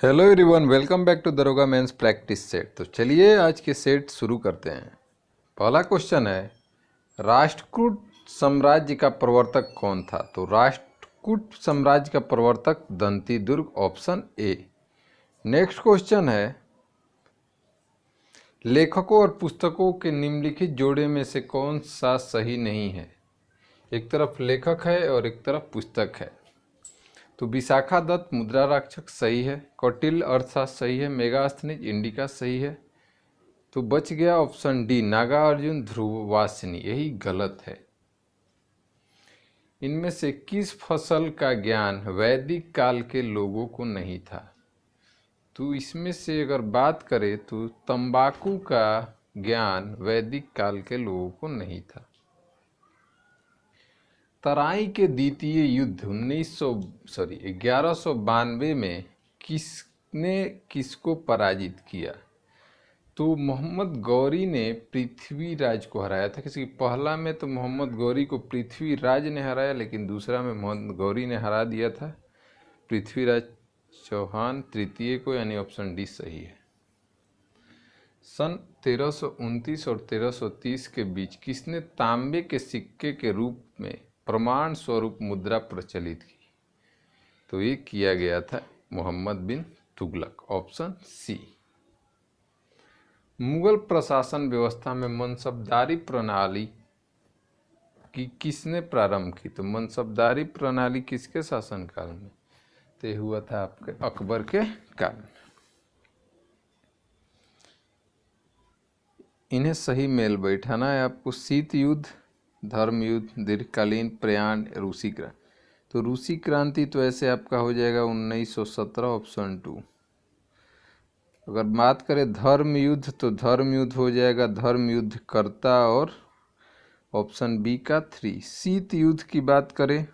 Hello everyone, welcome back to दरोगा mains practice set. तो चलिए आज के सेट शुरू करते हैं। पहला क्वेश्चन है, राष्ट्रकूट साम्राज्य का प्रवर्तक कौन था? तो राष्ट्रकूट साम्राज्य का प्रवर्तक दंती दुर्ग, ऑप्शन ए। नेक्स्ट क्वेश्चन है, लेखकों और पुस्तकों के निम्नलिखित जोड़े में से कौन सा सही नहीं है? एक तरफ लेखक है और एक तरफ पुस्तक है। तो विशाखा दत्त मुद्रा राक्षस सही है, कौटिल्य अर्थशास्त्र सही है, मेगास्थनीज इंडिका सही है। तो बच गया ऑप्शन डी, नागार्जुन ध्रुववासिनी, यही गलत है। इनमें से किस फसल का ज्ञान वैदिक काल के लोगों को नहीं था? तो इसमें से अगर बात करें तो तंबाकू का ज्ञान वैदिक काल के लोगों को नहीं था। तराई के द्वितीय युद्ध 1192 में किसने किसको पराजित किया? तो मोहम्मद गौरी ने पृथ्वीराज को हराया था। किसी पहला में तो मोहम्मद गौरी को पृथ्वीराज ने हराया, लेकिन दूसरा में मोहम्मद गौरी ने हरा दिया था पृथ्वीराज चौहान तृतीय को, यानी ऑप्शन डी सही है। सन 1329 और 1330 के बीच किसने तांबे के सिक्के के रूप में प्रमाण स्वरूप मुद्रा प्रचलित की? तो ये किया गया था मोहम्मद बिन तुगलक, ऑप्शन सी। मुगल प्रशासन व्यवस्था में मनसबदारी प्रणाली की किसने प्रारंभ की? तो मनसबदारी प्रणाली किसके शासनकाल में? तो हुआ था आपके अकबर के काल में। इन्हें सही मेल बैठाना है आपको। शीत युद्ध, धर्म युद्ध, दीर्घकालीन प्रयाण, रूसी क्रांति। तो रूसी क्रांति तो ऐसे आपका हो जाएगा 1917, ऑप्शन 2। अगर बात करें धर्म युद्ध, तो धर्म युद्ध हो जाएगा धर्म युद्ध कर्ता, और ऑप्शन बी का 3। शीत युद्ध की बात करें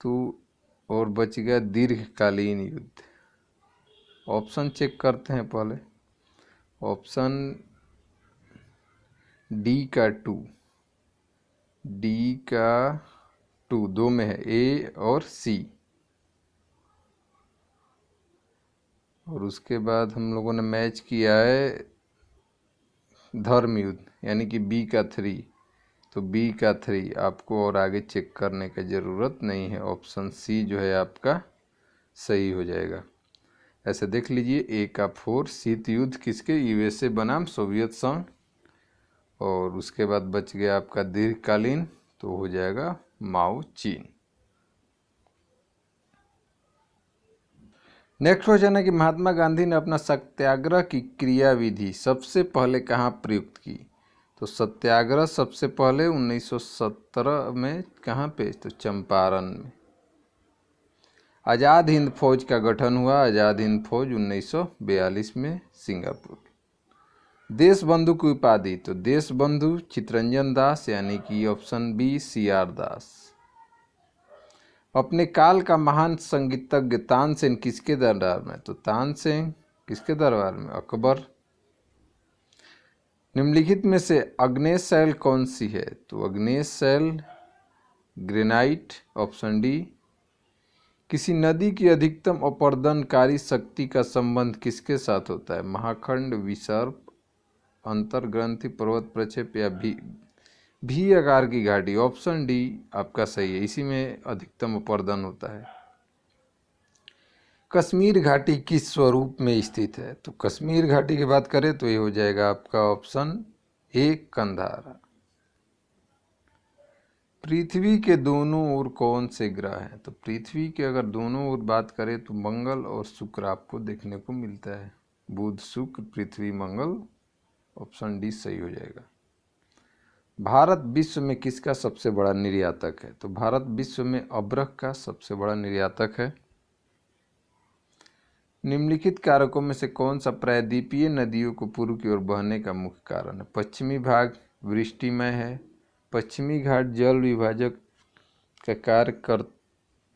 तो और बच गया दीर्घकालीन युद्ध। ऑप्शन चेक करते हैं पहले। ऑप्शन डी का 2, डी का 2 दो में है, ए और सी। और उसके बाद हम लोगों ने मैच किया है धर्म युद्ध, यानी कि बी का 3। तो बी का 3 आपको और आगे चेक करने की ज़रूरत नहीं है, ऑप्शन सी जो है आपका सही हो जाएगा। ऐसे देख लीजिए, ए का 4 शीत युद्ध किसके? यूएसए बनाम सोवियत संघ। और उसके बाद बच गया आपका दीर्घकालीन, तो हो जाएगा माओ चीन। नेक्स्ट क्वेश्चन है कि महात्मा गांधी ने अपना सत्याग्रह की क्रियाविधि सबसे पहले कहाँ प्रयुक्त की? तो सत्याग्रह सबसे पहले 1917 में कहाँ पे? तो चंपारण में। आज़ाद हिंद फौज का गठन हुआ, आज़ाद हिंद फौज 1942 में सिंगापुर। देश बंधु की उपाधि, तो देश बंधु चितरंजन दास, यानी कि ऑप्शन बी सी आर दास। अपने काल का महान संगीतज्ञ तानसेन किसके दरबार में? तो तानसेन किसके दरबार में? अकबर। निम्नलिखित में से अग्नेय शैल कौन सी है? तो अग्नेय शैल ग्रेनाइट, ऑप्शन डी। किसी नदी की अधिकतम अपरदनकारी शक्ति का संबंध किसके साथ होता है? महाखंड, विसर्प, अंतर्ग्रंथि, पर्वत प्रक्षेप, या भी आकार की घाटी, ऑप्शन डी आपका सही है। इसी में अधिकतम अपर्दन होता है। कश्मीर घाटी किस स्वरूप में स्थित है? तो कश्मीर घाटी की बात करें तो ये हो जाएगा आपका ऑप्शन ए कंधार। पृथ्वी के दोनों ओर कौन से ग्रह हैं? तो पृथ्वी के अगर दोनों ओर बात करें तो मंगल और शुक्र आपको देखने को मिलता है। बुध, शुक्र, पृथ्वी, मंगल, ऑप्शन डी सही हो जाएगा। भारत विश्व में किसका सबसे बड़ा निर्यातक है? तो भारत विश्व में अब्रक का सबसे बड़ा निर्यातक है। निम्नलिखित कारकों में से कौन सा प्रायद्वीपीय नदियों को पूर्व की ओर बहने का मुख्य कारण है? पश्चिमी भाग वृष्टिमय है, पश्चिमी घाट जल विभाजक का कार्य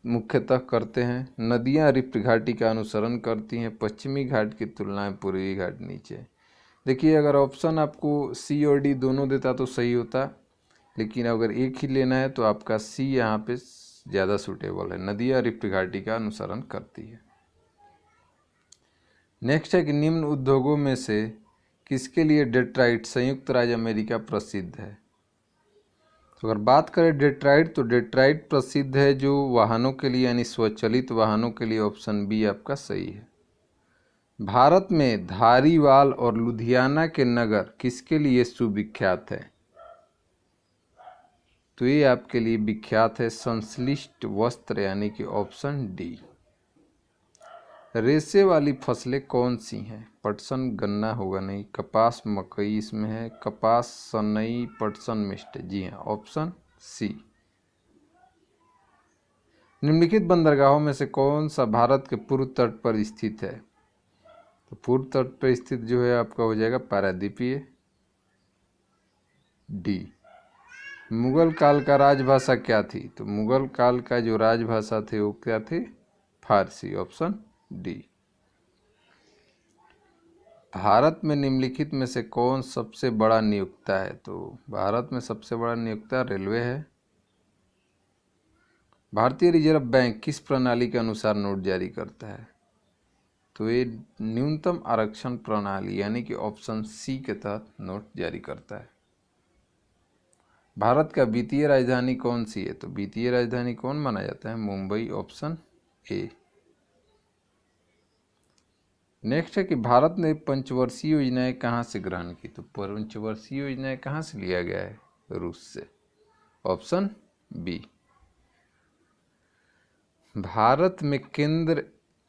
मुख्यतः करते हैं, नदियां रिफ्ट घाटी का अनुसरण करती हैं, पश्चिमी घाट की तुलना में पूर्वी घाट नीचे है। देखिए, अगर ऑप्शन आपको सी और डी दोनों देता तो सही होता, लेकिन अगर एक ही लेना है तो आपका सी यहाँ पे ज़्यादा सूटेबल है। नदियाँ रिफ्ट घाटी का अनुसरण करती है। नेक्स्ट है कि निम्न उद्योगों में से किसके लिए डेट्राइट संयुक्त राज्य अमेरिका प्रसिद्ध है। तो अगर बात करें डेट्राइट, तो डेट्राइट प्रसिद्ध है जो वाहनों के लिए यानी स्वचालित वाहनों के लिए। ऑप्शन बी आपका सही है। भारत में धारीवाल और लुधियाना के नगर किसके लिए सुविख्यात है। तो ये आपके लिए विख्यात है संश्लिष्ट वस्त्र यानी कि ऑप्शन डी। रेशे वाली फसलें कौन सी हैं। पटसन गन्ना होगा नहीं, कपास मकई इसमें है, कपास सनई पटसन मिस्ट। जी हाँ, ऑप्शन सी। निम्नलिखित बंदरगाहों में से कौन सा भारत के पूर्व तट पर स्थित है। तो पूर्व तट पर स्थित जो है आपका हो जाएगा पारादीपीय। डी। मुगल काल का राजभाषा क्या थी। तो मुगल काल का जो राजभाषा थे वो क्या थे, फारसी। Option D. भारत में निम्नलिखित में से कौन सबसे बड़ा नियोक्ता है। तो भारत में सबसे बड़ा नियोक्ता रेलवे है। भारतीय रिजर्व बैंक किस प्रणाली के अनुसार नोट जारी करता है। तो ये न्यूनतम आरक्षण प्रणाली यानी कि ऑप्शन सी के तहत नोट जारी करता है। भारत का वित्तीय राजधानी कौन सी है। तो वित्तीय राजधानी कौन माना जाता है, मुंबई। Option A. नेक्स्ट है कि भारत ने पंचवर्षीय योजनाएं कहाँ से ग्रहण की। तो पंचवर्षीय योजनाएं कहाँ से लिया गया है, रूस से। Option B. भारत में केंद्र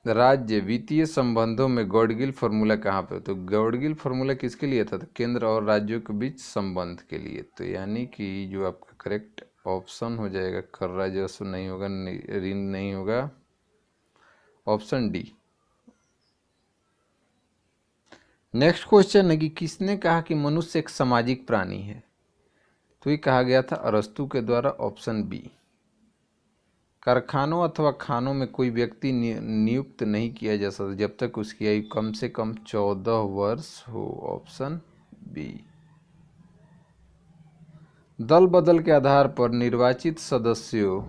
राज्य वित्तीय संबंधों में गॉडगिल फार्मूला कहाँ पे। तो गॉडगिल फार्मूला किसके लिए था, तो केंद्र और राज्यों के बीच संबंध के लिए। तो यानी कि जो आपका करेक्ट ऑप्शन हो जाएगा, कर राजस्व नहीं होगा, ऋण नहीं होगा, ऑप्शन डी। नेक्स्ट क्वेश्चन है कि किसने कहा कि मनुष्य एक सामाजिक प्राणी है। तो ये कहा गया था अरस्तु के द्वारा। Option B. कारखानों अथवा खानों में कोई व्यक्ति नियुक्त नहीं किया जा सकता जब तक उसकी आयु कम से कम 14 वर्ष हो। Option B. दल बदल के आधार पर निर्वाचित सदस्यों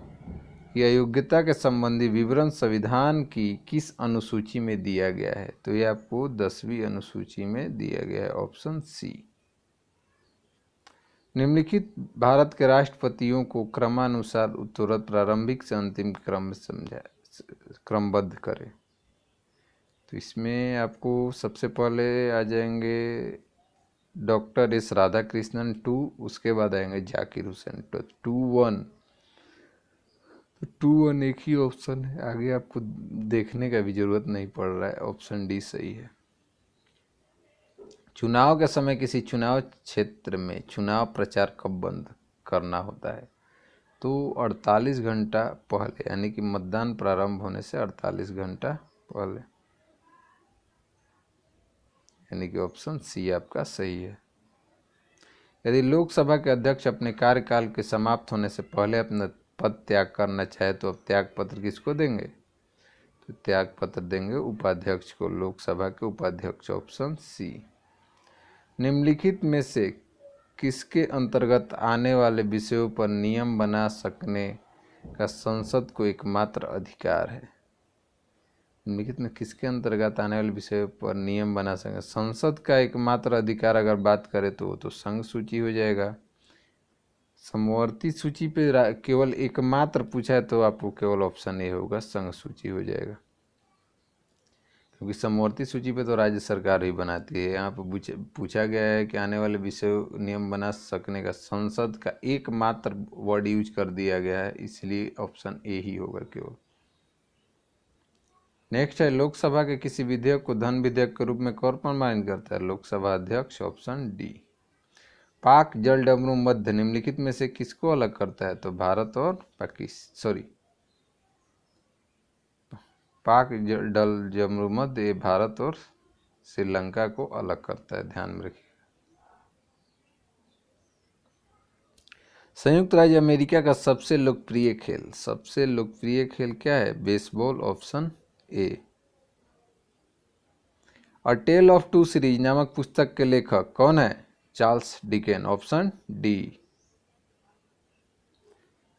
की अयोग्यता के संबंधी विवरण संविधान की किस अनुसूची में दिया गया है। तो ये आपको 10वीं अनुसूची में दिया गया है। Option C. निम्नलिखित भारत के राष्ट्रपतियों को क्रमानुसार तुरंत प्रारंभिक से अंतिम क्रम में क्रमबद्ध करें। तो इसमें आपको सबसे पहले आ जाएंगे डॉक्टर एस राधाकृष्णन 2, उसके बाद आएंगे जाकिर हुसैन। तो 2-1, तो 2-1 एक ही ऑप्शन है, आगे आपको देखने का भी जरूरत नहीं पड़ रहा है। ऑप्शन डी सही है। चुनाव के समय किसी चुनाव क्षेत्र में चुनाव प्रचार कब बंद करना होता है। तो 48 घंटा पहले, यानी कि मतदान प्रारंभ होने से 48 घंटा पहले, यानी कि ऑप्शन सी आपका सही है। यदि लोकसभा के अध्यक्ष अपने कार्यकाल के समाप्त होने से पहले अपना पद त्याग करना चाहे तो अब त्याग पत्र किसको देंगे। तो त्याग पत्र देंगे उपाध्यक्ष को, लोकसभा के उपाध्यक्ष। Option C. निम्नलिखित में से किसके अंतर्गत आने वाले विषयों पर नियम बना सकने का संसद को एकमात्र अधिकार है। निम्नलिखित में किसके अंतर्गत आने वाले विषयों पर नियम बना सकें। संसद का एकमात्र अधिकार अगर बात करें तो संघ सूची हो जाएगा। समवर्ती सूची पे केवल एकमात्र पूछा है तो आपको केवल ऑप्शन ए होगा, संघ सूची हो जाएगा। क्योंकि समवर्ती सूची पे तो राज्य सरकार ही बनाती है। यहाँ पे पूछा गया है कि आने वाले विषय नियम बना सकने का संसद का एकमात्र वर्ड यूज कर दिया गया है, इसलिए ऑप्शन ए ही होगा केवल। नेक्स्ट है लोकसभा के किसी विधेयक को धन विधेयक के रूप में कौन प्रमाणित करता है। लोकसभा अध्यक्ष। Option D. पाक जल डमरू मध्य निम्नलिखित में से किसको अलग करता है। तो भारत और पाक जल डमरू मध्य भारत और श्रीलंका को अलग करता है, ध्यान में रखिए। संयुक्त राज्य अमेरिका का सबसे लोकप्रिय खेल क्या है, baseball. Option A. A tale of two cities नामक पुस्तक के लेखक कौन है, Charles Dickens. Option D.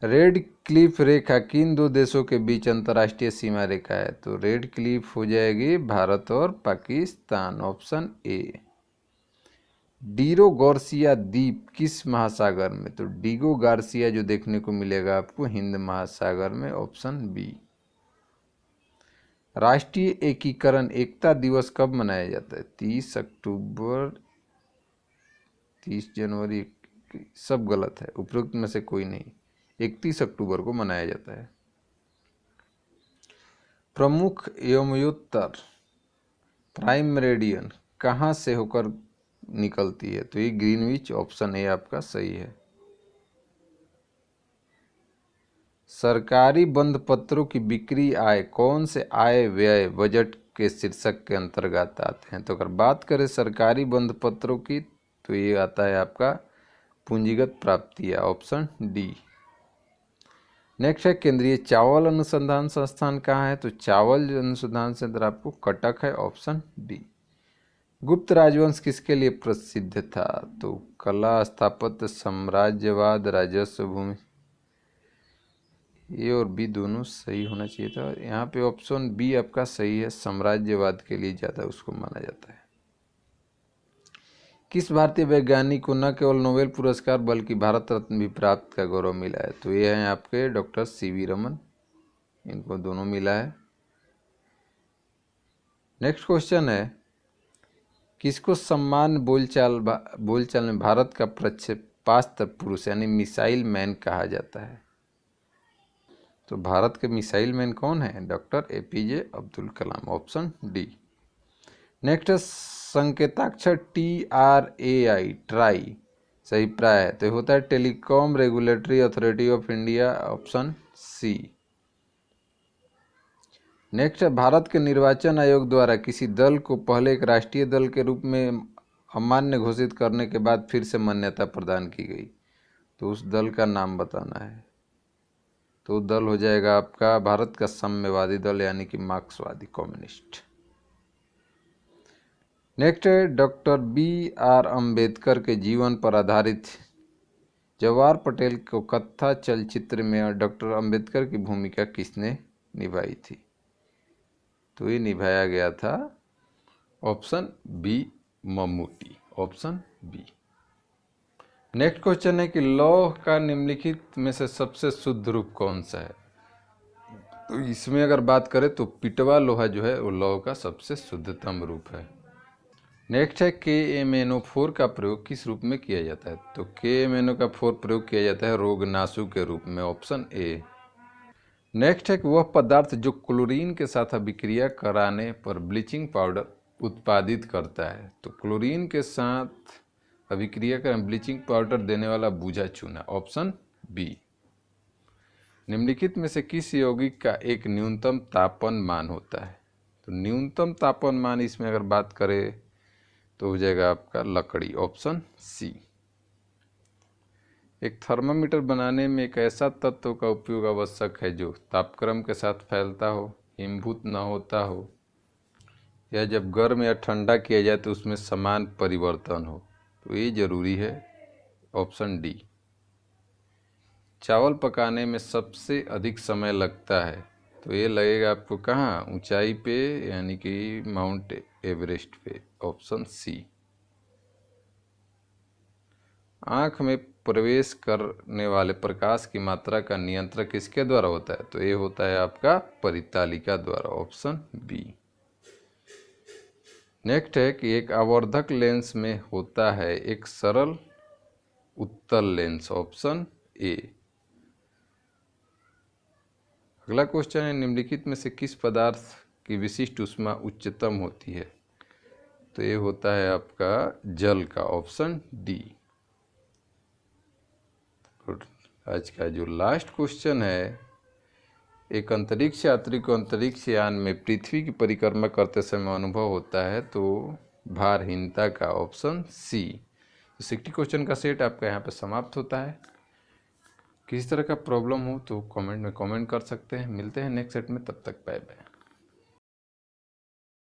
Radcliffe रेखा किन दो देशों के बीच अंतर्राष्ट्रीय सीमा रेखा है? तो रेड क्लिफ हो जाएगी भारत और पाकिस्तान, ऑप्शन ए। डीरो गार्सिया द्वीप किस महासागर में? तो डीगो गार्सिया जो देखने को मिलेगा आपको हिंद महासागर में, ऑप्शन बी। राष्ट्रीय एकीकरण एकता दिवस कब मनाया जाता है? 30 अक्टूबर, 30 जनवरी, सब गलत है, उपरोक्त में से कोई नहीं। 31 अक्टूबर को मनाया जाता है। प्रमुख यमोत्तर प्राइम मेरिडियन कहाँ से होकर निकलती है? तो ये ग्रीनविच, ऑप्शन ए आपका सही है। सरकारी बंध पत्रों की बिक्री आय कौन से आय व्यय बजट के शीर्षक के अंतर्गत आते हैं? तो अगर बात करें सरकारी बंध पत्रों की तो ये आता है आपका पूंजीगत प्राप्तियां, ऑप्शन डी। नेक्स्ट है केंद्रीय चावल अनुसंधान संस्थान कहाँ है? तो चावल अनुसंधान केंद्र आपको कटक है, ऑप्शन डी। गुप्त राजवंश किसके लिए प्रसिद्ध था? तो कला, स्थापत्य, साम्राज्यवाद, राजस्व, भूमि। ए और बी दोनों सही होना चाहिए था। यहाँ पे ऑप्शन बी आपका सही है, साम्राज्यवाद के लिए ज़्यादा उसको माना जाता है। किस भारतीय वैज्ञानिक को न केवल नोबेल पुरस्कार बल्कि भारत रत्न भी प्राप्त का गौरव मिला है? तो ये हैं आपके डॉक्टर सीवी रमन, इनको दोनों मिला है। नेक्स्ट क्वेश्चन है किसको सम्मान बोलचाल में भारत का प्रक्षेपास्त्र पुरुष यानी मिसाइल मैन कहा जाता है? तो भारत के मिसाइल मैन कौन है? Doctor APJ Abdul Kalam, option D. Next संकेताक्षर TRAI, ट्राई सही प्राय है, तो होता है telecom regulatory authority of India, option C. Next Bharat के निर्वाचन आयोग द्वारा किसी दल को पहले एक राष्ट्रीय दल के रूप में अमान्य घोषित करने के बाद फिर से मान्यता प्रदान की गई, तो उस दल का नाम बताना है। तो दल हो जाएगा आपका भारत का साम्यवादी दल यानी कि मार्क्सवादी कम्युनिस्ट। नेक्स्ट है डॉक्टर BR अम्बेडकर के जीवन पर आधारित जवाहर पटेल को कथा चलचित्र में डॉक्टर अम्बेडकर की भूमिका किसने निभाई थी? तो ये निभाया गया था option B, Mammootty, option B. Next question है कि लौह का निम्नलिखित में से सबसे शुद्ध रूप कौन सा है? तो इसमें अगर बात करें तो पिटवा लोहा जो है वो लौह का सबसे शुद्धतम रूप है। नेक्स्ट है KMnO4 का प्रयोग किस रूप में किया जाता है? तो KMnO4 प्रयोग किया जाता है रोगनाशु के रूप में, ऑप्शन ए। नेक्स्ट है कि वह पदार्थ जो क्लोरीन के साथ अभिक्रिया कराने पर ब्लीचिंग पाउडर उत्पादित करता है। तो क्लोरीन के साथ अभिक्रिया कर ब्लीचिंग पाउडर देने वाला बूझा चूना, ऑप्शन बी। निम्नलिखित में से किस यौगिक का एक न्यूनतम तापन मान होता है? तो न्यूनतम तापन मान इसमें अगर बात करें तो हो जाएगा आपका लकड़ी, ऑप्शन सी। एक थर्मामीटर बनाने में एक ऐसा तत्व का उपयोग आवश्यक है जो तापक्रम के साथ फैलता हो, हिमभूत न होता हो, या जब गर्म या ठंडा किया जाए तो उसमें समान परिवर्तन हो। तो ये जरूरी है, ऑप्शन डी। चावल पकाने में सबसे अधिक समय लगता है, तो ये लगेगा आपको कहाँ? ऊंचाई पे यानी कि माउंट एवरेस्ट पे, ऑप्शन सी। आँख में प्रवेश करने वाले प्रकाश की मात्रा का नियंत्रण किसके द्वारा होता है? तो ये होता है आपका परितालिका द्वारा, ऑप्शन बी। नेक्स्ट है कि एक आवर्धक लेंस में होता है एक सरल उत्तल लेंस, ऑप्शन ए। अगला क्वेश्चन है निम्नलिखित में से किस पदार्थ की विशिष्ट ऊष्मा उच्चतम होती है? तो ये होता है आपका जल का, ऑप्शन डी। आज का जो लास्ट क्वेश्चन है, एक अंतरिक्ष यात्री को अंतरिक्ष यान में पृथ्वी की परिक्रमा करते समय अनुभव होता है तो भारहीनता का, ऑप्शन सी। तो 60 क्वेश्चन का सेट आपका यहाँ पे समाप्त होता है। किसी तरह का प्रॉब्लम हो तो कमेंट में कमेंट कर सकते हैं। मिलते हैं नेक्स्ट सेट में, तब तक बाय बाय।